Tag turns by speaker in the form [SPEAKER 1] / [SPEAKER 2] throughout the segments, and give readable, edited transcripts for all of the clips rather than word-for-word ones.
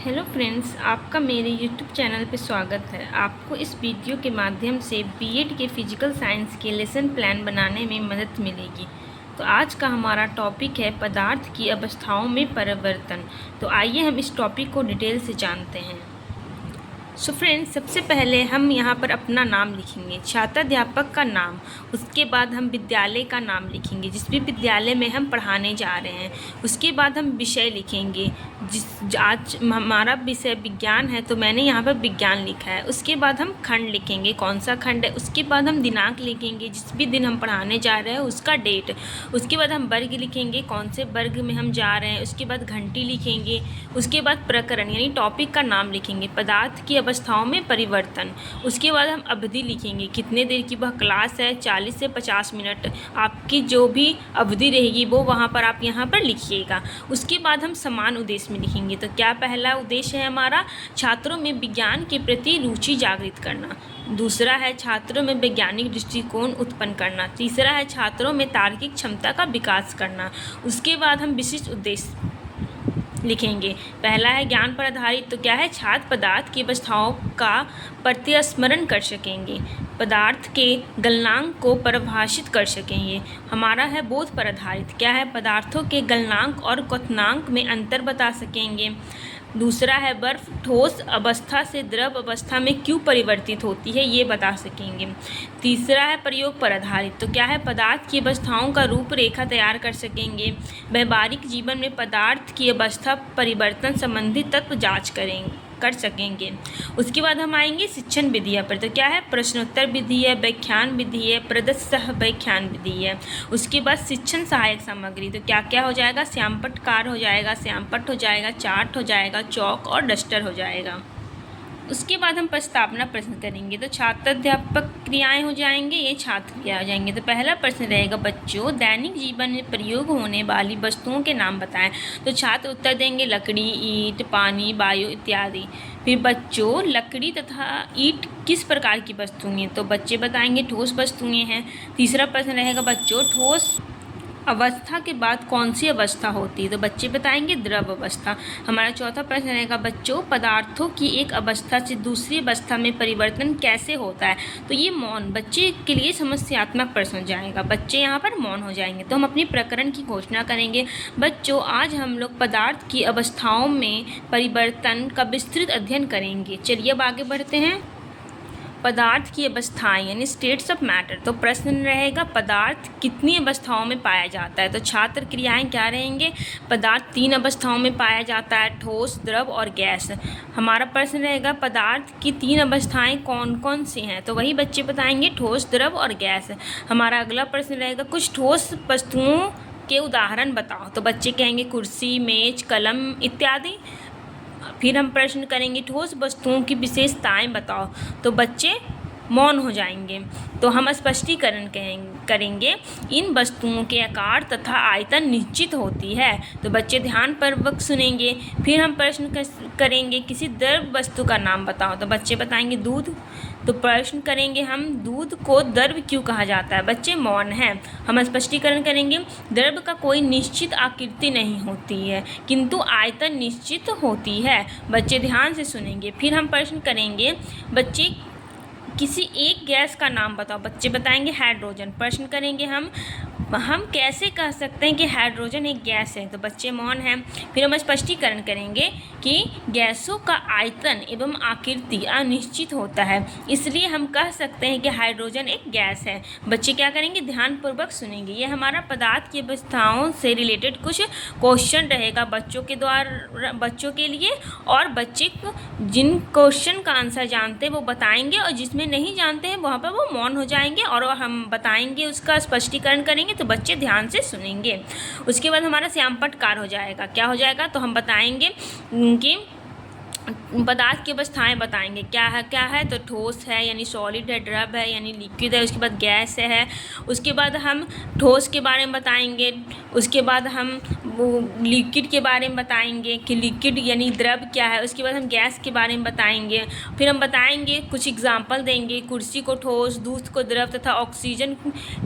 [SPEAKER 1] Hello friends, आपका मेरे YouTube channel पे स्वागत है। आपको इस वीडियो के माध्यम से बीएड के फिजिकल साइंस के लेसन प्लान बनाने में मदद मिलेगी। तो आज का हमारा टॉपिक है पदार्थ की अवस्थाओं में परिवर्तन। तो आइए हम इस टॉपिक को डिटेल से जानते हैं। सो फ्रेंड्स, सबसे पहले हम यहाँ पर अपना नाम लिखेंगे, छात्राध्यापक का नाम। उसके बाद हम विद्यालय का नाम लिखेंगे, जिस भी विद्यालय में हम पढ़ाने जा रहे हैं। उसके बाद हम विषय लिखेंगे, आज हमारा विषय विज्ञान है तो मैंने यहाँ पर विज्ञान लिखा है। उसके बाद हम खंड लिखेंगे, कौन सा खंड है। उसके बाद हम दिनांक लिखेंगे, जिस भी दिन हम पढ़ाने जा रहे हैं उसका डेट। उसके बाद हम वर्ग लिखेंगे, कौन से वर्ग में हम जा रहे हैं। उसके बाद घंटी लिखेंगे। उसके बाद प्रकरण यानी टॉपिक का नाम लिखेंगे, पदार्थ की अवस्थाओं में परिवर्तन। उसके बाद हम अवधि लिखेंगे, कितने देर की वह क्लास है, 40 से 50 मिनट आपकी जो भी अवधि रहेगी वो वहाँ पर आप यहाँ पर लिखिएगा। उसके बाद हम समान उद्देश्य में लिखेंगे। तो क्या पहला उद्देश्य है हमारा, छात्रों में विज्ञान के प्रति रुचि जागृत करना। दूसरा है छात्रों में वैज्ञानिक दृष्टिकोण उत्पन्न करना। तीसरा है छात्रों में तार्किक क्षमता का विकास करना। उसके बाद हम विशिष्ट उद्देश्य लिखेंगे। पहला है ज्ञान पर आधारित। तो क्या है, छात्र पदार्थ की अवस्थाओं का प्रत्यस्मरण कर सकेंगे, पदार्थ के गलनांक को परिभाषित कर सकेंगे। हमारा है बोध पर आधारित। क्या है, पदार्थों के गलनांक और क्वथनांक में अंतर बता सकेंगे। दूसरा है बर्फ ठोस अवस्था से द्रव अवस्था में क्यों परिवर्तित होती है, ये बता सकेंगे। तीसरा है प्रयोग पर आधारित। तो क्या है, पदार्थ की अवस्थाओं का रूपरेखा तैयार कर सकेंगे। व्यवहारिक जीवन में पदार्थ की अवस्था परिवर्तन संबंधी तत्व जांच कर सकेंगे। उसके बाद हम आएंगे शिक्षण विधियाँ पर। तो क्या है, प्रश्नोत्तर विधि है, व्याख्यान विधि है, प्रदत्त सह व्याख्यान विधि है। उसके बाद शिक्षण सहायक सामग्री। तो क्या क्या हो जाएगा, श्यामपट्ट कार हो जाएगा, श्यामपट्ट हो जाएगा, चार्ट हो जाएगा, चौक और डस्टर हो जाएगा। उसके बाद हम प्रस्तावना प्रश्न करेंगे। तो छात्राध्यापक क्रियाएं हो जाएंगे, ये छात्र क्रिया हो जाएंगे। तो पहला प्रश्न रहेगा, बच्चों दैनिक जीवन में प्रयोग होने वाली वस्तुओं के नाम बताएं। तो छात्र उत्तर देंगे लकड़ी, ईंट, पानी, वायु इत्यादि। फिर बच्चों लकड़ी तथा ईंट किस प्रकार की वस्तुएं हैं। तो बच्चे बताएंगे ठोस वस्तुएं हैं। तीसरा प्रश्न रहेगा, बच्चों ठोस अवस्था के बाद कौन सी अवस्था होती है। तो बच्चे बताएंगे द्रव अवस्था। हमारा चौथा प्रश्न रहेगा, बच्चों पदार्थों की एक अवस्था से दूसरी अवस्था में परिवर्तन कैसे होता है। तो ये मौन बच्चे के लिए समस्यात्मक प्रश्न हो जाएगा, बच्चे यहाँ पर मौन हो जाएंगे। तो हम अपनी प्रकरण की घोषणा करेंगे। बच्चों आज हम लोग पदार्थ की अवस्थाओं में परिवर्तन का विस्तृत अध्ययन करेंगे। चलिए अब आगे बढ़ते हैं। पदार्थ की अवस्थाएं यानी स्टेट्स ऑफ मैटर। तो प्रश्न रहेगा, पदार्थ कितनी अवस्थाओं में पाया जाता है। तो छात्र क्रियाएं क्या रहेंगे, पदार्थ 3 अवस्थाओं में पाया जाता है, ठोस, द्रव और गैस। हमारा प्रश्न रहेगा, पदार्थ की 3 अवस्थाएं कौन कौन सी हैं। तो वही बच्चे बताएंगे ठोस, द्रव और गैस। हमारा अगला प्रश्न रहेगा, कुछ ठोस वस्तुओं के उदाहरण बताओ। तो बच्चे कहेंगे कुर्सी, मेज, कलम इत्यादि। फिर हम प्रश्न करेंगे ठोस वस्तुओं की विशेषताएं बताओ। तो बच्चे मौन हो जाएंगे। तो हम स्पष्टीकरण करेंगे, इन वस्तुओं के आकार तथा आयतन निश्चित होती है। तो बच्चे ध्यानपूर्वक सुनेंगे। फिर हम प्रश्न करेंगे किसी द्रव वस्तु का नाम बताओ। तो बच्चे बताएंगे दूध। तो प्रश्न करेंगे हम, दूध को द्रव क्यों कहा जाता है। बच्चे मौन हैं। हम स्पष्टीकरण करेंगे, द्रव का कोई निश्चित आकृति नहीं होती है किंतु आयतन निश्चित होती है। बच्चे ध्यान से सुनेंगे। फिर हम प्रश्न करेंगे, बच्चे किसी एक गैस का नाम बताओ। बच्चे बताएंगे हाइड्रोजन। प्रश्न करेंगे हम कैसे कह सकते हैं कि हाइड्रोजन एक गैस है। तो बच्चे मौन हैं। फिर हम स्पष्टीकरण करेंगे कि गैसों का आयतन एवं आकृति अनिश्चित होता है, इसलिए हम कह सकते हैं कि हाइड्रोजन एक गैस है। बच्चे क्या करेंगे, ध्यानपूर्वक सुनेंगे। ये हमारा पदार्थ की अवस्थाओं से रिलेटेड कुछ क्वेश्चन रहेगा बच्चों के लिए। और बच्चे जिन क्वेश्चन का आंसर जानते हैं वो बताएंगे, और जिसमें नहीं जानते हैं वहाँ पर वो मौन हो जाएंगे और हम बताएंगे, उसका स्पष्टीकरण करेंगे। तो बच्चे ध्यान से सुनेंगे। उसके बाद हमारा श्यामपट्ट कार हो जाएगा। क्या हो जाएगा, तो हम बताएंगे कि पदार्थ की अवस्थाएं बताएंगे, क्या है। तो ठोस है यानी सॉलिड है, द्रव है यानी लिक्विड है, उसके बाद गैस है। उसके बाद हम ठोस के बारे में बताएंगे। उसके बाद हम लिक्विड के बारे में बताएंगे कि लिक्विड यानी द्रव क्या है। उसके बाद हम गैस के बारे में बताएंगे। फिर हम बताएंगे, कुछ एग्जाम्पल देंगे, कुर्सी को ठोस, दूध को द्रव तथा ऑक्सीजन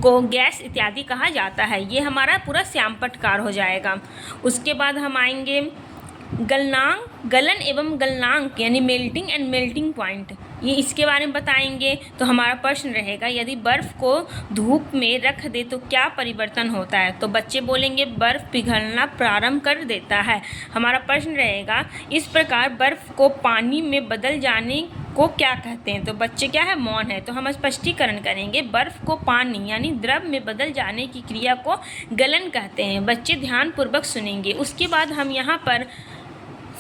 [SPEAKER 1] को गैस इत्यादि कहा जाता है। ये हमारा पूरा श्यामपट्ट कार हो जाएगा। उसके बाद हम आएंगे गलनांक, गलन एवं गलनांक यानी मेल्टिंग एंड मेल्टिंग पॉइंट, ये इसके बारे में बताएंगे। तो हमारा प्रश्न रहेगा यदि बर्फ़ को धूप में रख दे तो क्या परिवर्तन होता है। तो बच्चे बोलेंगे बर्फ़ पिघलना प्रारंभ कर देता है। हमारा प्रश्न रहेगा इस प्रकार बर्फ़ को पानी में बदल जाने को क्या कहते हैं। तो बच्चे क्या है, मौन है। तो हम स्पष्टीकरण करेंगे बर्फ़ को पानी यानी द्रव में बदल जाने की क्रिया को गलन कहते हैं। बच्चे ध्यानपूर्वक सुनेंगे। उसके बाद हम यहाँ पर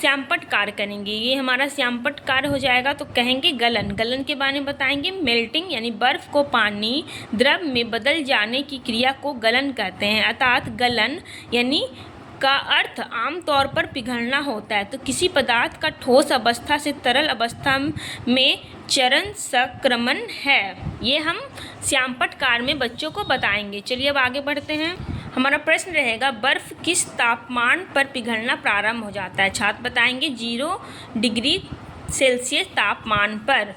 [SPEAKER 1] श्यामपट्ट कार्य करेंगे। ये हमारा श्यामपट्ट कार्य हो जाएगा। तो कहेंगे गलन, गलन के बारे में बताएंगे। मेल्टिंग यानी बर्फ़ को पानी द्रव में बदल जाने की क्रिया को गलन कहते हैं। अर्थात गलन यानी का अर्थ आमतौर पर पिघलना होता है। तो किसी पदार्थ का ठोस अवस्था से तरल अवस्था में चरण संक्रमण है। ये हम श्यामपट्ट कार्य में बच्चों को बताएंगे। चलिए अब आगे बढ़ते हैं। हमारा प्रश्न रहेगा बर्फ़ किस तापमान पर पिघलना प्रारंभ हो जाता है। छात्र बताएंगे 0 डिग्री सेल्सियस तापमान पर।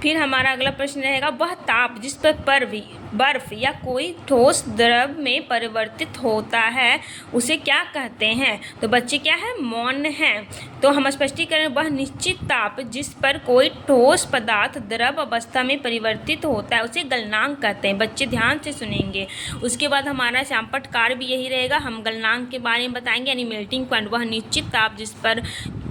[SPEAKER 1] फिर हमारा अगला प्रश्न रहेगा वह ताप जिस पर बर्फ़ या कोई ठोस द्रव में परिवर्तित होता है उसे क्या कहते हैं। तो बच्चे क्या है, मौन हैं। तो हम स्पष्टीकरण वह निश्चित ताप जिस पर कोई ठोस पदार्थ द्रव अवस्था में परिवर्तित होता है उसे गलनांक कहते हैं। बच्चे ध्यान से सुनेंगे। उसके बाद हमारा श्यामपट्ट कार्य भी यही रहेगा। हम गलनांक के बारे में बताएंगे यानी मेल्टिंग पॉइंट, वह निश्चित ताप जिस पर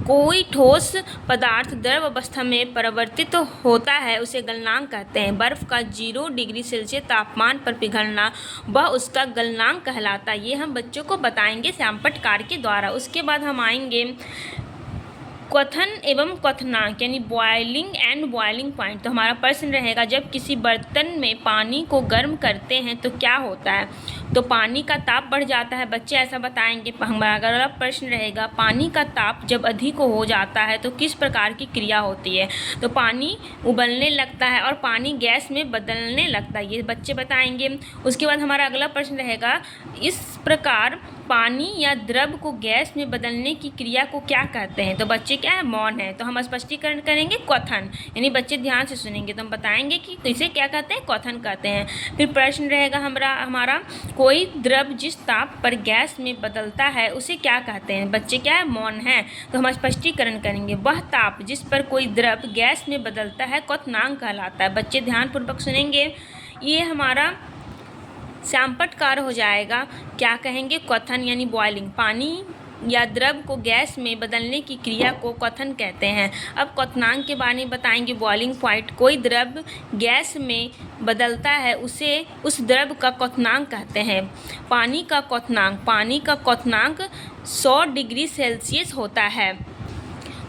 [SPEAKER 1] कोई ठोस पदार्थ द्रव अवस्था में परिवर्तित होता है उसे गलनांक कहते हैं। बर्फ़ का 0 डिग्री सेल्सियस तापमान पर पिघलना वह उसका गलनांक कहलाता है। ये हम बच्चों को बताएंगे श्यामपट्ट कार्य के द्वारा। उसके बाद हम आएंगे क्वथन एवं क्वथनांक यानी बॉयलिंग एंड बॉयलिंग पॉइंट। तो हमारा प्रश्न रहेगा जब किसी बर्तन में पानी को गर्म करते हैं तो क्या होता है। तो पानी का ताप बढ़ जाता है। बच्चे ऐसा बताएंगे। हमारा अगला प्रश्न रहेगा पानी का ताप जब अधिक हो जाता है तो किस प्रकार की क्रिया होती है। तो पानी उबलने लगता है और पानी गैस में बदलने लगता है। ये बच्चे बताएंगे। उसके बाद हमारा अगला प्रश्न रहेगा इस प्रकार पानी या द्रव को गैस में बदलने की क्रिया को क्या कहते हैं। तो बच्चे क्या है, मौन है। तो हम स्पष्टीकरण करेंगे क्वथन यानी बच्चे ध्यान से सुनेंगे तो हम बताएंगे कि इसे क्या कहते हैं, क्वथन कहते हैं। फिर प्रश्न रहेगा हमारा कोई द्रव जिस ताप पर गैस में बदलता है उसे क्या कहते हैं। बच्चे क्या है, मौन है। तो हम स्पष्टीकरण करेंगे वह ताप जिस पर कोई द्रव गैस में बदलता है क्वथनांक कहलाता है। बच्चे ध्यानपूर्वक सुनेंगे। ये हमारा श्यामपट्ट कार्य हो जाएगा। क्या कहेंगे, क्वथन यानी बॉयलिंग, पानी या द्रव को गैस में बदलने की क्रिया को क्वथन कहते हैं। अब क्वथनांक के बारे में बताएंगे। बॉइलिंग पॉइंट, कोई द्रव गैस में बदलता है उसे उस द्रव का क्वथनांक कहते हैं। पानी का क्वथनांक 100 डिग्री सेल्सियस होता है।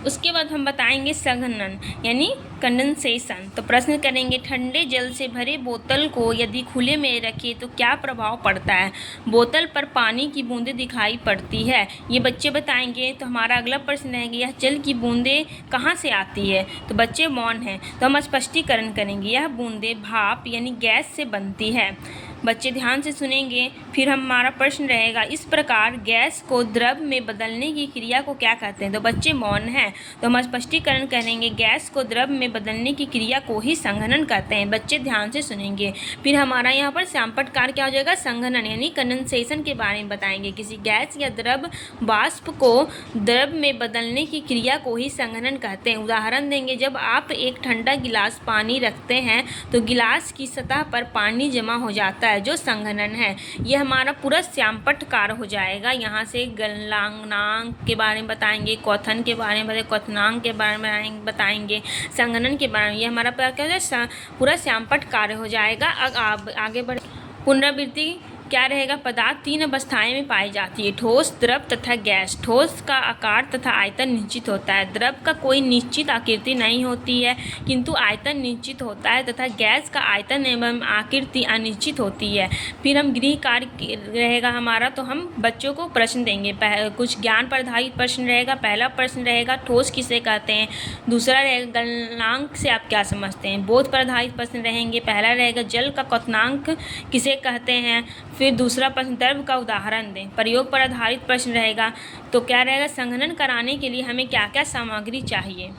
[SPEAKER 1] उसके बाद हम बताएंगे संघनन यानी कंडेंसेशन। तो प्रश्न करेंगे ठंडे जल से भरे बोतल को यदि खुले में रखें तो क्या प्रभाव पड़ता है। बोतल पर पानी की बूंदें दिखाई पड़ती है। ये बच्चे बताएंगे। तो हमारा अगला प्रश्न रहेगा यह जल की बूंदें कहाँ से आती है। तो बच्चे मौन हैं। तो हम स्पष्टीकरण करेंगे यह बूंदें भाप यानी गैस से बनती है। बच्चे ध्यान से सुनेंगे। फिर हमारा प्रश्न रहेगा इस प्रकार गैस को द्रव में बदलने की क्रिया को क्या कहते हैं। तो बच्चे मौन हैं। तो हम स्पष्टीकरण करेंगे गैस को द्रव में बदलने की क्रिया को ही संघनन कहते हैं। बच्चे ध्यान से सुनेंगे। फिर हमारा यहाँ पर श्यामपट्ट कार्य क्या हो जाएगा, संघनन यानी कंडेंसेशन के बारे में बताएंगे। किसी गैस या द्रव वाष्प को द्रव में बदलने की क्रिया को ही संघनन कहते हैं। उदाहरण देंगे, जब आप एक ठंडा गिलास पानी रखते हैं तो गिलास की सतह पर पानी जमा हो जाता है जो संघनन है। यह हमारा पूरा श्यामपट्ट कार्य हो जाएगा। यहाँ से गलनांक के बारे में बताएंगे, क्वथन के बारे में क्वथनांक के बारे में बताएंगे, संघनन के बारे में। ये हमारा क्या हो जाए, पूरा श्यामपट्ट कार्य हो जाएगा। अब आगे बढ़ पुनरावृत्ति क्या रहेगा। पदार्थ 3 अवस्थाएं में पाई जाती है, ठोस, द्रव तथा गैस। ठोस का आकार तथा आयतन निश्चित होता है। द्रव का कोई निश्चित आकृति नहीं होती है किंतु आयतन निश्चित होता है तथा गैस का आयतन एवं आकृति अनिश्चित होती है। फिर हम गृह कार्य रहेगा हमारा। तो हम बच्चों को प्रश्न देंगे। कुछ ज्ञान पर आधारित प्रश्न रहेगा। पहला प्रश्न रहेगा ठोस किसे कहते हैं। दूसरा रहेगा गलनांक से आप क्या समझते हैं। बोध पर आधारित प्रश्न रहेंगे। पहला रहेगा जल का क्वथनांक किसे कहते हैं। फिर दूसरा प्रश्न द्रव का उदाहरण दें। प्रयोग पर आधारित प्रश्न रहेगा। तो क्या रहेगा, संघनन कराने के लिए हमें क्या क्या सामग्री चाहिए।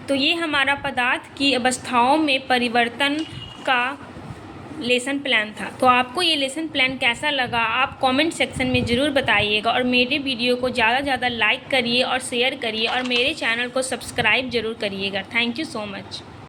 [SPEAKER 1] तो ये हमारा पदार्थ की अवस्थाओं में परिवर्तन का लेसन प्लान था। तो आपको ये लेसन प्लान कैसा लगा आप कमेंट सेक्शन में ज़रूर बताइएगा और मेरे वीडियो को ज़्यादा से ज़्यादा लाइक करिए और शेयर करिए और मेरे चैनल को सब्सक्राइब ज़रूर करिएगा। Thank you so much.